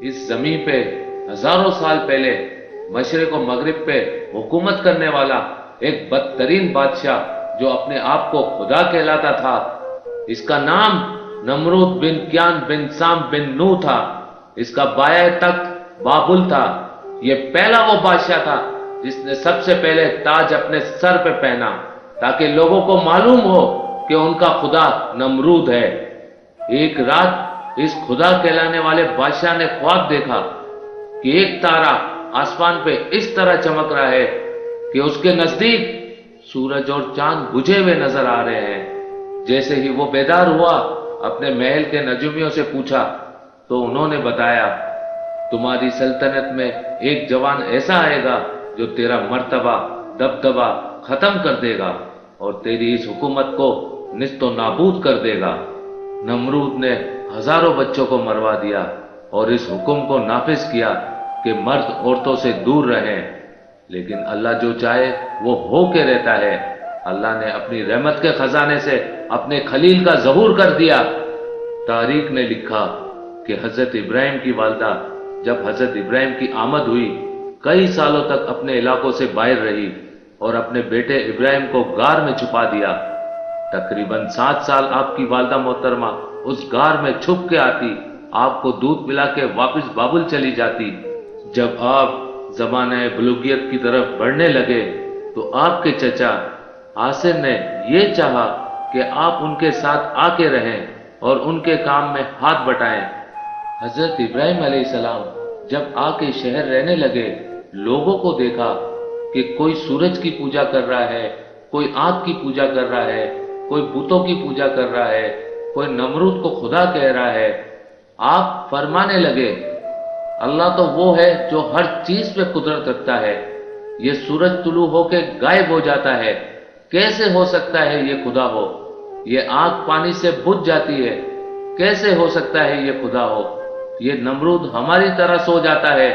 اس زمین پہ ہزاروں سال پہلے مشرق و مغرب پہ حکومت کرنے والا ایک بدترین بادشاہ جو اپنے آپ کو خدا کہلاتا تھا، اس کا نام نمرود بن کیان بن سام بن نو تھا۔ اس کا بایہ تخت بابل تھا۔ یہ پہلا وہ بادشاہ تھا جس نے سب سے پہلے تاج اپنے سر پہ پہنا تاکہ لوگوں کو معلوم ہو کہ ان کا خدا نمرود ہے۔ ایک رات اس خدا کہلانے والے بادشاہ نے خواب دیکھا کہ ایک تارا آسمان پہ اس طرح چمک رہا ہے کہ اس کے نزدیک سورج اور چاند بجھے ہوئے نظر آ رہے ہیں۔ جیسے ہی وہ بیدار ہوا، اپنے محل کے نجومیوں سے پوچھا تو انہوں نے بتایا، تمہاری سلطنت میں ایک جوان ایسا آئے گا جو تیرا مرتبہ دبدبہ ختم کر دے گا اور تیری اس حکومت کو نیست و نابود کر دے گا۔ نمرود نے ہزاروں بچوں کو مروا دیا اور اس حکم کو نافذ کیا کہ مرد عورتوں سے دور رہیں، لیکن اللہ جو چاہے وہ ہو کے رہتا ہے۔ اللہ نے اپنی رحمت کے خزانے سے اپنے خلیل کا ظہور کر دیا۔ تاریخ نے لکھا کہ حضرت ابراہیم کی والدہ جب حضرت ابراہیم کی آمد ہوئی، کئی سالوں تک اپنے علاقوں سے باہر رہی اور اپنے بیٹے ابراہیم کو غار میں چھپا دیا۔ تقریباً 7 سال آپ کی والدہ محترمہ اس غار میں چھپ کے آتی، آپ کو دودھ پلا کے واپس بابل چلی جاتی۔ جب آپ زمانہ بلوغیت کی طرف بڑھنے لگے تو آپ کے چچا آصر نے یہ چاہا کہ آپ ان کے ساتھ آ کے رہیں اور ان کے کام میں ہاتھ بٹائیں۔ حضرت ابراہیم علیہ السلام جب آ کے شہر رہنے لگے، لوگوں کو دیکھا کہ کوئی سورج کی پوجا کر رہا ہے، کوئی آنکھ کی پوجا کر رہا ہے، کوئی بتوں کی پوجا کر رہا ہے، کوئی نمرود کو خدا کہہ رہا ہے۔ آپ فرمانے لگے، اللہ تو وہ ہے جو ہر چیز پہ قدرت رکھتا ہے۔ یہ سورج طلوع ہو کے غائب ہو جاتا ہے، کیسے ہو سکتا ہے یہ خدا ہو؟ یہ آنکھ پانی سے بجھ جاتی ہے، کیسے ہو سکتا ہے یہ خدا ہو؟ یہ نمرود ہماری طرح سو جاتا ہے،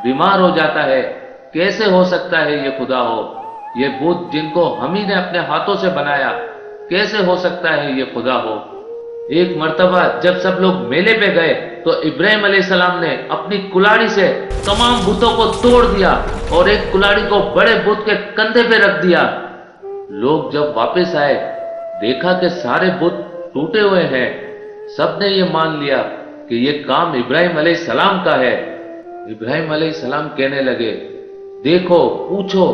بیمار ہو جاتا ہے، کیسے ہو سکتا ہے یہ خدا ہو؟ یہ بت جن کو ہم ہی نے اپنے ہاتھوں سے بنایا، کیسے ہو سکتا ہے یہ خدا ہو؟ ایک مرتبہ جب سب لوگ میلے پہ گئے تو ابراہیم علیہ السلام نے اپنی کلاڑی سے تمام بتوں کو توڑ دیا اور ایک کلاڑی کو بڑے بت کے کندھے پہ رکھ دیا۔ لوگ جب واپس آئے، دیکھا کہ سارے بت ٹوٹے ہوئے ہیں۔ سب نے یہ مان لیا کہ یہ کام ابراہیم علیہ السلام کا ہے۔ ابراہیم علیہ السلام کہنے لگے، دیکھو، پوچھو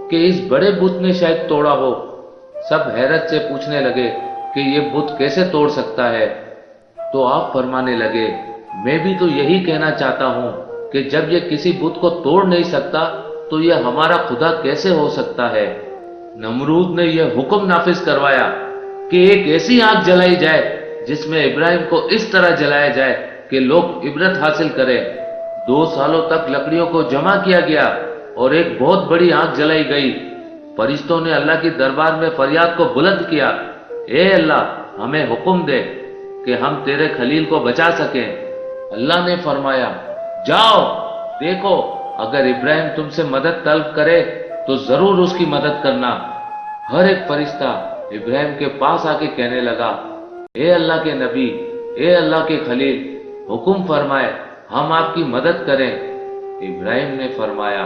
کہ اس بڑے بت نے شاید توڑا ہو۔ سب حیرت سے پوچھنے لگے کہ یہ بت کیسے توڑ سکتا ہے؟ تو آپ فرمانے لگے، میں بھی تو یہی کہنا چاہتا ہوں کہ جب یہ کسی بت کو توڑ نہیں سکتا تو یہ ہمارا خدا کیسے ہو سکتا ہے؟ نمرود نے یہ حکم نافذ کروایا کہ ایک ایسی آگ جلائی جائے جس میں ابراہیم کو اس طرح جلایا جائے کہ لوگ عبرت حاصل کریں۔ 2 سالوں تک لکڑیوں کو جمع کیا گیا اور ایک بہت بڑی آگ جلائی گئی۔ فرشتوں نے اللہ کی دربار میں فریاد کو بلند کیا، اے اللہ، ہمیں حکم دے کہ ہم تیرے خلیل کو بچا سکیں۔ اللہ نے فرمایا، جاؤ، دیکھو، اگر ابراہیم تم سے مدد طلب کرے تو ضرور اس کی مدد کرنا۔ ہر ایک فرشتہ ابراہیم کے پاس آ کے کہنے لگا، اے اللہ کے نبی، اے اللہ کے خلیل، حکم فرمائے، ہم آپ کی مدد کریں۔ ابراہیم نے فرمایا،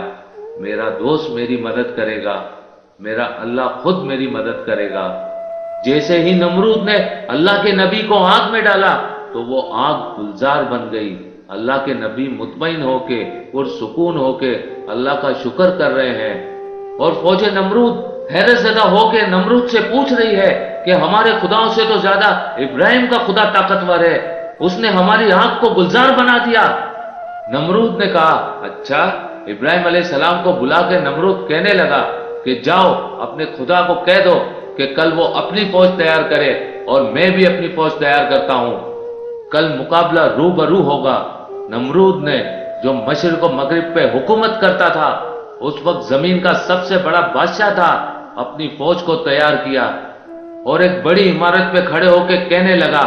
میرا دوست میری مدد کرے گا، میرا اللہ خود میری مدد کرے گا۔ جیسے ہی نمرود نے اللہ کے نبی کو آگ میں ڈالا تو وہ آگ گلزار بن گئی۔ اللہ کے نبی مطمئن ہو کے، پرسکون ہو کے اللہ کا شکر کر رہے ہیں، اور فوج نمرود حیرت زدہ ہو کے نمرود سے پوچھ رہی ہے کہ ہمارے خداؤں سے تو زیادہ ابراہیم کا خدا طاقتور ہے، اس نے ہماری آنکھ کو گلزار بنا دیا۔ نمرود نے کہا، اچھا۔ ابراہیم علیہ السلام کو بلا کے نمرود کہنے لگا کہ جاؤ، اپنے خدا کو کہہ دو کہ کل وہ اپنی فوج تیار کرے اور میں بھی اپنی فوج تیار کرتا ہوں، کل مقابلہ روبرو ہوگا۔ نمرود نے، جو مشرق و مغرب پہ حکومت کرتا تھا، اس وقت زمین کا سب سے بڑا بادشاہ تھا، اپنی فوج کو تیار کیا اور ایک بڑی عمارت پہ کھڑے ہو کے کہنے لگا،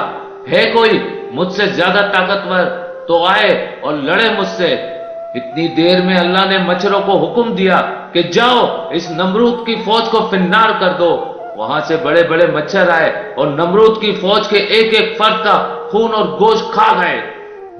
ہے کوئی مجھ سے زیادہ طاقتور تو آئے اور لڑے مجھ سے۔ اتنی دیر میں اللہ نے مچھروں کو حکم دیا کہ جاؤ، اس نمرود کی فوج کو فنار کر دو۔ وہاں سے بڑے بڑے مچھر آئے اور نمرود کی فوج کے ایک ایک فرد کا خون اور گوشت کھا گئے۔